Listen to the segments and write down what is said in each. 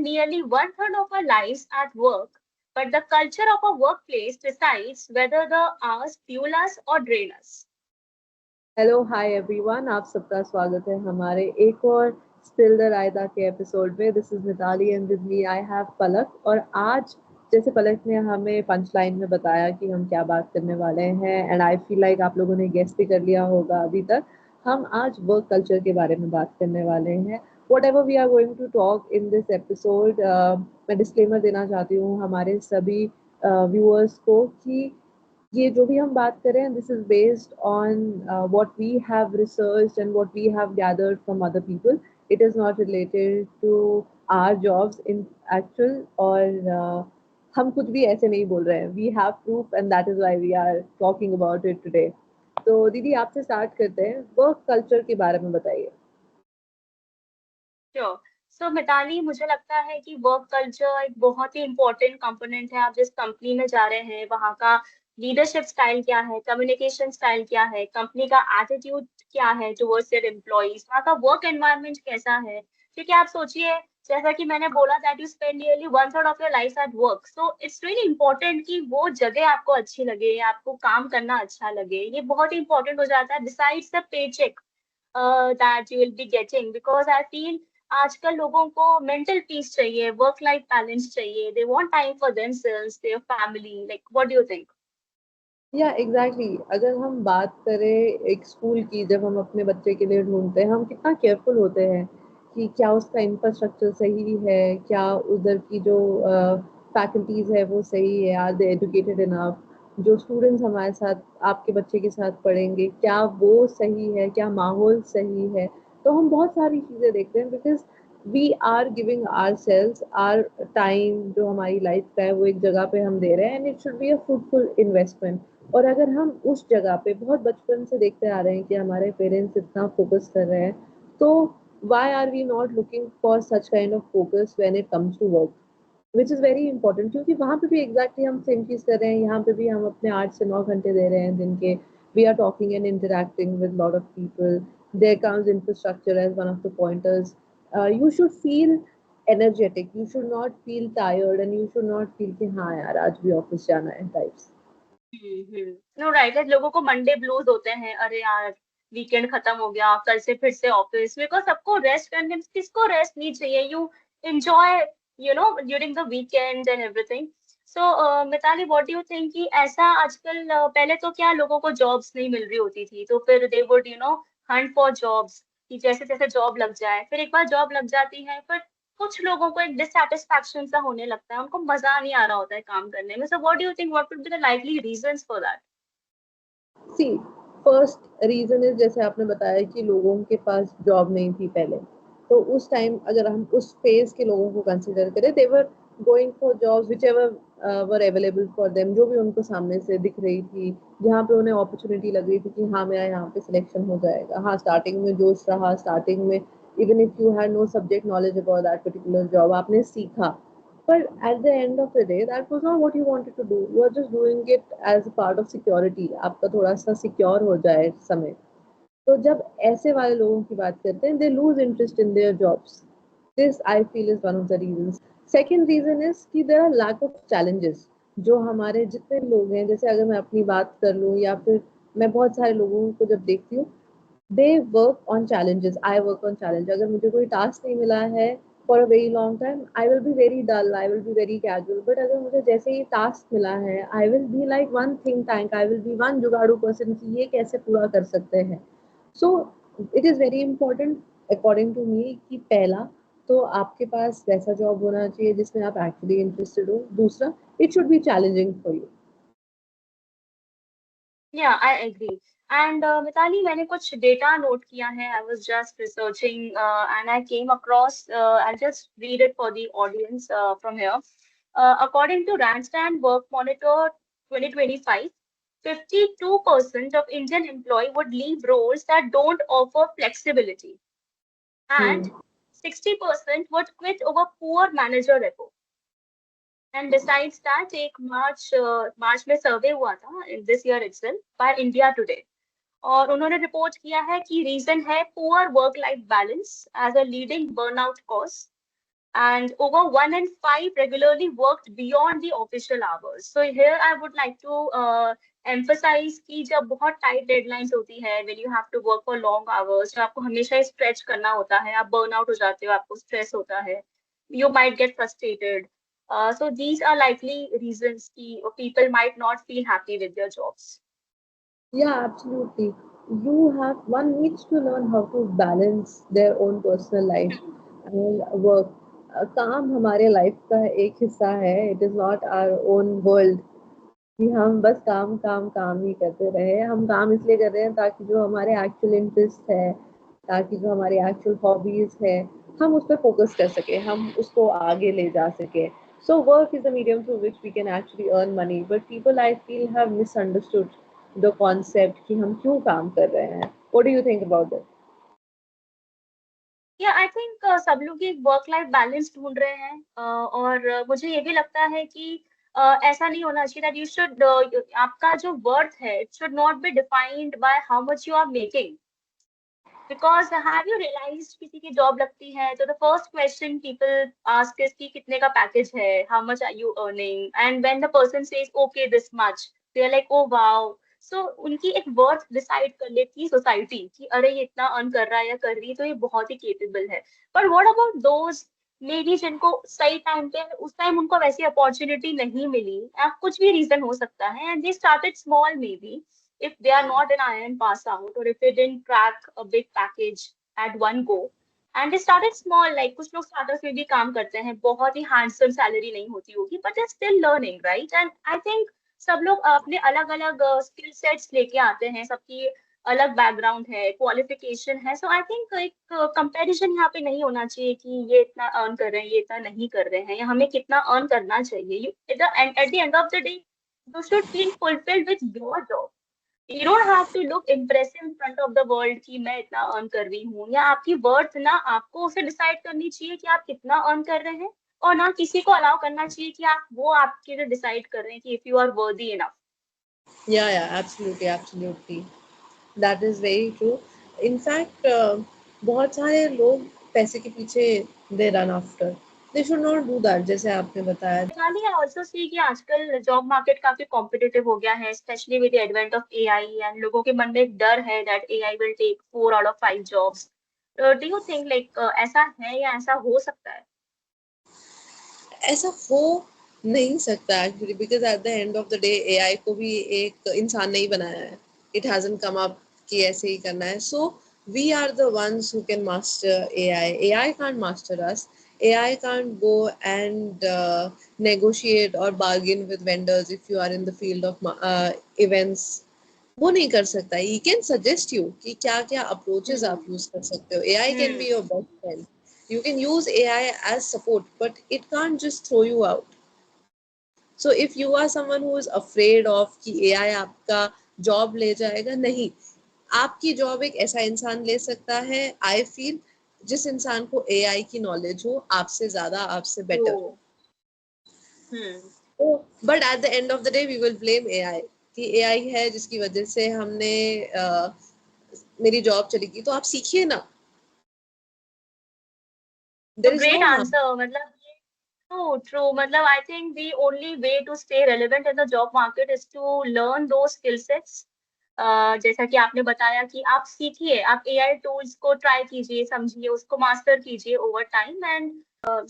spend nearly one third of our lives at work, but the culture of a workplace decides whether the hours fuel us or drain us. Hello hi everyone, आप सबका स्वागत है हमारे एक और still the रायता के episode में। This is Mitali and with me I have Palak. और आज जैसे पलक ने हमें पंच लाइन में बताया कि हम क्या बात करने वाले हैं, एंड आई फील लाइक आप लोगों ने गेस भी कर लिया होगा अभी तक। हम आज वर्क कल्चर के बारे में बात करने वाले हैं। Whatever we are going to talk in this episode, मैं डिस्क्लेमर देना चाहती हूँ हमारे सभी व्यूअर्स को कि ये जो भी हम बात कर रहे हैं, this is based on what we have researched and what we have gathered from other people. It is not related to our jobs in actual, और हम कुछ भी ऐसे नहीं बोल रहे हैं। We have proof and that is why we are talking about it today. तो दीदी, आपसे स्टार्ट करते हैं, वर्क कल्चर के बारे में बताइए। श्योर। सो मिताली, मुझे लगता है कि वर्क कल्चर एक बहुत ही इम्पोर्टेंट कंपोनेंट है। आप जिस कंपनी में जा रहे हैं वहाँ का लीडरशिप स्टाइल क्या है, कम्युनिकेशन स्टाइल क्या है, कंपनी का एटीट्यूड क्या है टुवर्ड्स देयर एम्प्लॉइज, वहाँ का वर्क एनवायरनमेंट कैसा है। क्योंकि आप सोचिए, जैसा कि मैंने बोला that you spend nearly one third of your life at work, so it's really important कि वो जगह आपको अच्छी लगे, आपको काम करना अच्छा लगे। ये बहुत ही इंपॉर्टेंट हो जाता है decides the pay check that you will be getting. Because I feel आजकल लोगों को मेंटल पीस चाहिए, वर्क लाइफ बैलेंस चाहिए, they want time for themselves, their family. Like what do you think? या एग्जैक्टली, अगर हम बात करें एक स्कूल की, जब हम अपने बच्चे के लिए ढूंढते हैं, हम कितना केयरफुल होते हैं कि क्या उसका इंफ्रास्ट्रक्चर सही है, क्या उधर की जो फैकल्टीज है वो सही है, आर दे एजुकेटेड इनफ, जो स्टूडेंट्स हमारे साथ आपके बच्चे के साथ पढ़ेंगे क्या वो सही है, क्या माहौल सही है। तो हम बहुत सारी चीज़ें देखते हैं, because we are giving ourselves our time, जो हमारी लाइफ का है वो एक जगह पे हम दे रहे हैं, and it should be a fruitful investment. और अगर हम उस जगह पे बहुत बचपन से देखते आ रहे हैं कि हमारे पेरेंट्स इतना फोकस कर रहे हैं, तो why are we not looking for such kind of focus when it comes to work, which is very important। क्योंकि वहाँ पे भी एग्जैक्टली हम सेम चीज कर रहे हैं, यहाँ पे भी हम अपने 8 से 9 घंटे दे रहे हैं दिन के। We are talking and interacting with lot of people. There comes infrastructure as one of the pointers. You should feel energetic, you should not feel tired, and you should not feel कि हाँ यार आज भी office जाना है types. No right है। लोगों को मंडे ब्लूज होते हैं, अरे यार वीकेंड खत्म हो गया, कल से फिर से ऑफिस। बिकॉज सबको रेस्ट करने, किसको रेस्ट नहीं चाहिए? You enjoy, you know, during the weekend and everything. So Mitali, what do you think कि ऐसा आजकल पहले तो क्या लोगों को जॉब्स नहीं मिल रही होती थी, तो फिर they would Hunt for jobs कि जैसे तैसे जॉब लग जाए। फिर एक बार जॉब लग जाती है, फिर कुछ लोगों को एक डिससैटिस्फैक्शन सा होने लगता है, उनको मजा नहीं आ रहा होता है काम करने में। So what do you think, what would be the likely reasons for that? See, first reason is, जैसे आपने बताया कि लोगों के पास जॉब नहीं थी पहले, तो उस टाइम अगर हम उस फेज के लोगों को कंसिडर करें, they were going for jobs whichever were available for them, जो भी उनको सामने से दिख रही थी, जहाँ पे उन्हें अपॉर्चुनिटी लग रही थी कि हाँ मेरा यहाँ पे सिलेक्शन हो जाएगा। हाँ, स्टार्टिंग में जोश रहा, स्टार्टिंग में even if you had no subject knowledge about that particular job, आपने सीखा। But at the end of the day, that was not what you wanted to do. You are just doing it as a part of security. आपका थोड़ा सा secure हो जाए समय। तो जब ऐसे वाले लोगों की बात करते हैं, they lose interest in their jobs. This I feel is one of the reasons. Second reason is कि there are lack of challenges। जो हमारे जितने लोग हैं, जैसे अगर मैं अपनी बात कर लूँ या फिर मैं बहुत सारे लोगों को जब देखती हूँ, they work on challenges, I work on challenge. अगर मुझे कोई टास्क नहीं मिला है for a very long time, I will be very dull, I will be very casual. But अगर मुझे जैसे ही टास्क मिला है, I will be like one think tank, I will be one जुगाड़ू पर्सन कि ये कैसे पूरा कर सकते हैं। So it is very important according to मी कि पहला तो आपके पास वैसा जॉब होना चाहिए जिसमें आप एक्चुअली इंटरेस्टेड हो। दूसरा, it should be challenging for you. Yeah, I agree. And Mitali, मैंने कुछ डेटा नोट किया है. I was just researching and I came across. I'll just read it for the audience from here. According to Randstad Work Monitor 2025, 52% of Indian employee would leave roles that don't offer flexibility, and 60% would quit over poor manager report. And besides that, एक मार्च में सर्वे हुआ था this year itself by India Today, और उन्होंने report किया है कि reason है poor work life balance as a leading burnout cause, and over 1 in 5 regularly worked beyond the official hours. So here I would like to emphasize कि जब बहुत tight deadlines होती है, when you have to work for long hours, जब आपको हमेशा stretch करना होता है, आप burn out हो जाते हो, आपको stress होता है, you might get frustrated. So these are likely reasons कि people might not feel happy with their jobs. Yeah, absolutely. One needs to learn how to balance their own personal life and work. काम हमारे life का एक हिस्सा है. It is not our own world कि हम बस काम काम काम ही करते रहे. हम काम इसलिए कर रहे हैं ताकि जो हमारे एक्चुअल इंटरेस्ट है, ताकि जो हमारी एक्चुअल हॉबीज है, हम उस पर फोकस कर सके, हम उसको आगे ले जा सके. So work is a medium through which we can actually earn money, but people I feel have misunderstood the concept कि हम क्यों काम कर रहे हैं. What do you think about that? I think सब लोग एक वर्क लाइफ बैलेंस ढूंढ रहे हैं, और मुझे ये भी लगता है कि ऐसा नहीं होना चाहिए दैट यू शुड, आपका जो वर्थ है it should not be defined by how much you are making. Because have you realized किसी की जॉब लगती है तो the first question people ask is कि कितने का पैकेज है, how much are you earning, and when the person says okay this much, they are like oh wow. So उनकी एक वर्थ डिसाइड कर लेती है सोसाइटी कि अरे ये इतना अर्न कर रहा है या कर रही है तो ये बहुत ही केपेबल है. But what about those may be जिनको सही टाइम पे उस टाइम उनको वैसी अपॉर्चुनिटी नहीं मिली, या कुछ भी रीजन हो सकता है, and they started small may be if they are not an IIM pass out or if they didn't crack a big package at one go, and they started small, like कुछ लोग startups में भी काम करते हैं, बहुत ही handsome salary नहीं होती होगी, but they're still learning, right? And I think सब लोग अपने अलग अलग स्किल सेट्स लेके आते हैं, सबकी अलग बैकग्राउंड है, क्वालिफिकेशन है. सो आई थिंक एक कंपैरिजन यहाँ पे नहीं होना चाहिए कि ये इतना अर्न कर रहे हैं, ये इतना नहीं कर रहे हैं, या हमें कितना अर्न करना चाहिए. You at the end of the day you should feel fulfilled with your job. You don't have to look impressive in front of the world कि मैं इतना अर्न कर रही हूँ, या आपकी वर्थ ना आपको उसे डिसाइड करनी चाहिए कि आप कितना अर्न कर रहे हैं, और ना किसी को अलाउ करना चाहिए कि आप वो आपके लिए डिसाइड कर रहे हैं कि if you are worthy enough. Yeah, absolutely, absolutely. That is very true. In fact, बहुत सारे लोग पैसे के पीछे they run after. They should not do that. जैसे आपने बताया. आई ऑल्सो सी कि आजकल जॉब मार्केट काफी कॉम्पिटिटिव हो गया है, specially with the advent of AI, and लोगों के मन में एक डर है that AI will take 4 out of 5 जॉब्स. डू यू थिंक लाइक ऐसा है या ऐसा हो सकता है? ऐसा हो नहीं सकता actually, because at the end of the day AI को भी एक इंसान ने ही बनाया है. इट हैजंट कम अप कि ऐसे ही करना है. So we are the ones who can master AI. AI can't master us. AI can't go and negotiate or bargain with vendors if you are in the field of events. वो नहीं कर सकता. He can suggest you कि क्या क्या approaches आप use कर सकते हो. AI can be your best friend. You can use AI as support, but it can't just throw you out. So if you are someone who is afraid of कि AI आपका job ले जाएगा, नहीं, आपकी job एक ऐसा इंसान ले सकता है, I feel, जिस इंसान को AI की knowledge हो आपसे ज्यादा, आपसे better. But at the end of the day we will blame AI कि AI है जिसकी वजह से हमने मेरी जॉब चली गई. तो आप सीखिए ना. There is great no harm. Answer. मतलब ट्रू ट्रू, मतलब I think the only way to stay relevant in the job market is to learn दो स्किल सेट्स. जैसा कि आपने बताया कि आप सीखिए, आप एआई टूल्स को ट्राई कीजिए, समझिए, उसको मास्टर कीजिए over time. And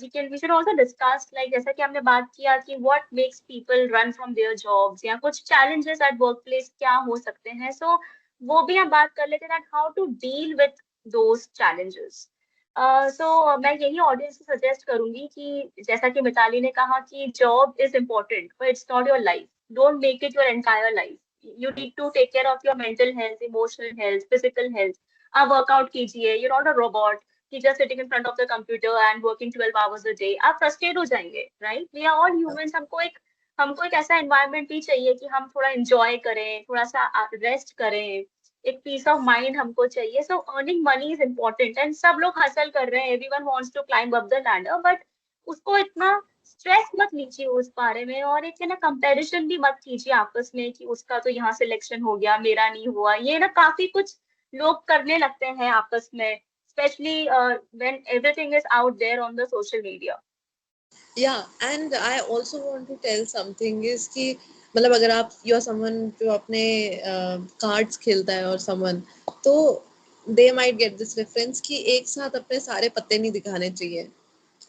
we should also discuss like जैसा कि हमने बात किया कि what makes people run from their jobs, या कुछ चैलेंजेस एट वर्क प्लेस क्या हो सकते हैं. सो वो भी हम बात कर लेते हैं that how to deal with those challenges. मैं यही ऑडियंस को सजेस्ट करूंगी कि जैसा कि मिताली ने कहा कि job is important but it's not your life. Don't make it your entire life. You need to take care of your mental health, emotional health, physical health. आप वर्कआउट कीजिए. यू नॉट अ रोबोट कि just sitting in front of the computer and working 12 hours a day. आप frustrate हो जाएंगे, right? We are all humans. हमको एक ऐसा environment भी चाहिए कि हम थोड़ा इंजॉय करें, थोड़ा सा रेस्ट करें, एक पीस ऑफ माइंड हमको चाहिए. So earning money is important, and सब लोग हासिल कर रहे हैं. Everyone wants to climb up the ladder, but उसको इतना स्ट्रेस मत लीजिए उस बारे में, और एक है ना कंपैरिजन भी मत कीजिए आपस में कि उसका तो यहाँ सिलेक्शन हो गया, मेरा नहीं हुआ. ये ना काफी कुछ लोग करने लगते हैं आपस में, especially when everything is out there on the social media. Yeah, and I also want to tell something is कि मतलब अगर आप you're someone जो अपने कार्ड्स खेलता है और someone तो they might get this reference कि एक साथ अपने सारे पत्ते नहीं दिखाने चाहिए,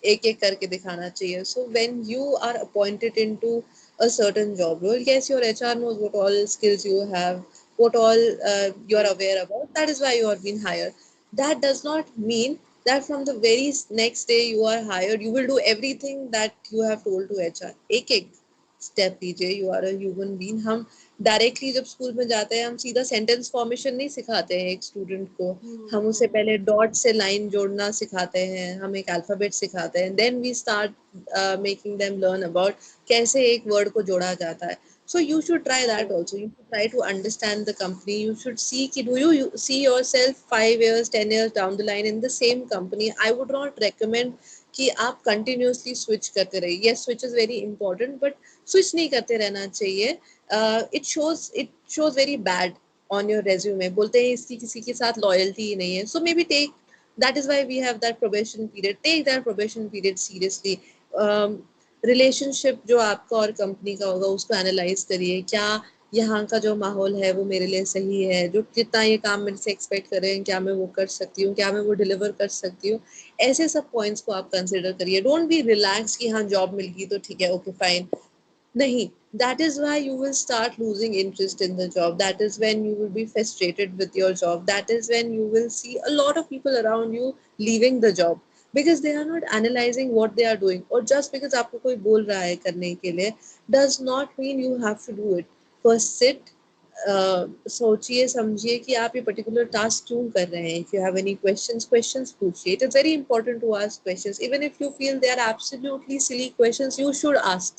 एक एक करके दिखाना चाहिए. So when you are appointed into a certain job role, yes, your HR knows what all skills you have, what all you are aware about. That is why you are being hired. That does not mean that from the very next day you are hired, you will do everything that you have told to HR. एक एक step लीजिए. You are a human being. हम directly जब school में जाते हैं हम सीधा सेंटेंस फॉर्मेशन नहीं सिखाते हैं एक स्टूडेंट को. हम उसे Hmm. पहले डॉट से लाइन जोड़ना सिखाते हैं, हम एक अल्फाबेट सिखाते हैं, then we start making them learn about कैसे एक वर्ड को जोड़ा जाता है. So you should try that Right. also. You should try to understand the company. You should see कि do you see yourself 5 years, 10 years down the line in the same company. I would not recommend कि आप continuously switch करते रहिए. Yes, switch is very important, but switch नहीं करते रहना चाहिए. It shows very bad on your resume. बोलते हैं इसकी किसी के साथ loyalty ही नहीं है. So maybe take, that is why we have that probation period. Take that probation period seriously. Relationship जो आपका और कंपनी का होगा उसको एनालाइज करिए. क्या यहाँ का जो माहौल है वो मेरे लिए सही है, जो जितना ये काम मेरे से एक्सपेक्ट कर रहे हैं क्या मैं वो कर सकती हूँ, क्या मैं वो डिलीवर कर सकती हूँ. ऐसे सब पॉइंट्स को आप कंसिडर करिए. डोंट बी रिलैक्स कि हाँ जॉब मिल गई तो ठीक है, ओके फाइन. नहीं, that is why you will start losing interest in the job. That is when you will be frustrated with your job. That is when you will see a lot of people around you leaving the job because they are not analyzing what they are doing. Or just because आपको कोई बोल रहा है करने के लिए does not mean you have to do it. First sit, सोचिए समझिए कि आप ये पर्टिकुलर टास्क क्यों कर रहे हैं. If you have any questions पूछिए. It is very important to ask questions even if you feel they are absolutely silly questions. You should ask.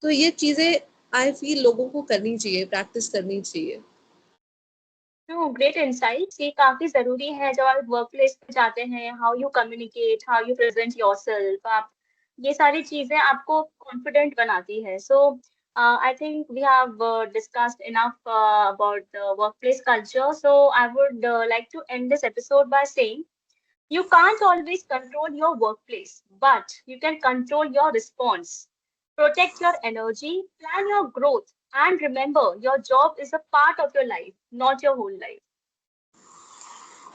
तो ये चीजें आई फील लोगों को करनी चाहिए, प्रैक्टिस करनी चाहिए. No, great insights. ये काफी जरूरी है जब आप वर्क प्लेस पे जाते हैं. How you communicate, how you present yourself, आप ये सारी चीजें आपको कॉन्फिडेंट बनाती है. So I think we have discussed enough about the work place culture. So I would like to end this episode by saying you can't always control your workplace, but you can control your response. Protect your energy, plan your growth, and remember your job is a part of your life, not your whole life.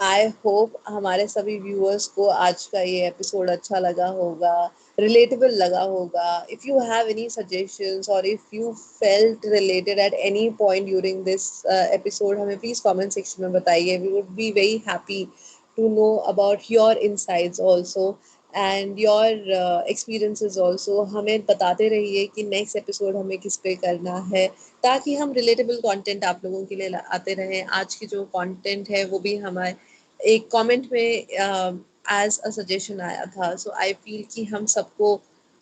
I hope हमारे सभी viewers को आज का ये episode अच्छा लगा होगा, relatable लगा होगा. If you have any suggestions और if you felt related at any point during this episode, हमें प्लीज कमेंट सेक्शन में बताइए. We would be very happy to know about your insights also and your experiences also. हमें बताते रहिए कि next episode हमें किस पे करना है ताकि हम रिलेटेबल कंटेंट आप लोगों के लिए आते रहें. आज की जो कंटेंट है वो भी हमारे एक कमेंट में एज अ सजेशन आया था. सो आई फील कि हम सबको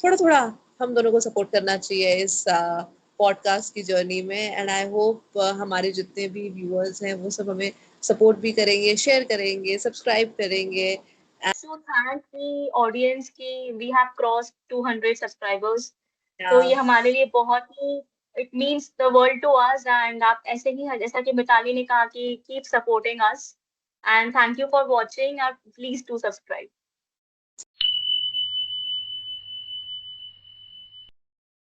थोड़ा थोड़ा हम दोनों को सपोर्ट करना चाहिए इस पॉडकास्ट की जर्नी में. एंड आई होप हमारे जितने भी व्यूअर्स हैं वो सब हमें सपोर्ट भी करेंगे, शेयर करेंगे, सब्सक्राइब करेंगे. So thank the audience कि we have crossed 200 subscribers. तो Yeah. ये हमारे लिए बहुत ही it means the world to us. And आप ऐसे ही जैसा कि मिताली ने कहा कि keep supporting us. And thank you for watching and please do subscribe.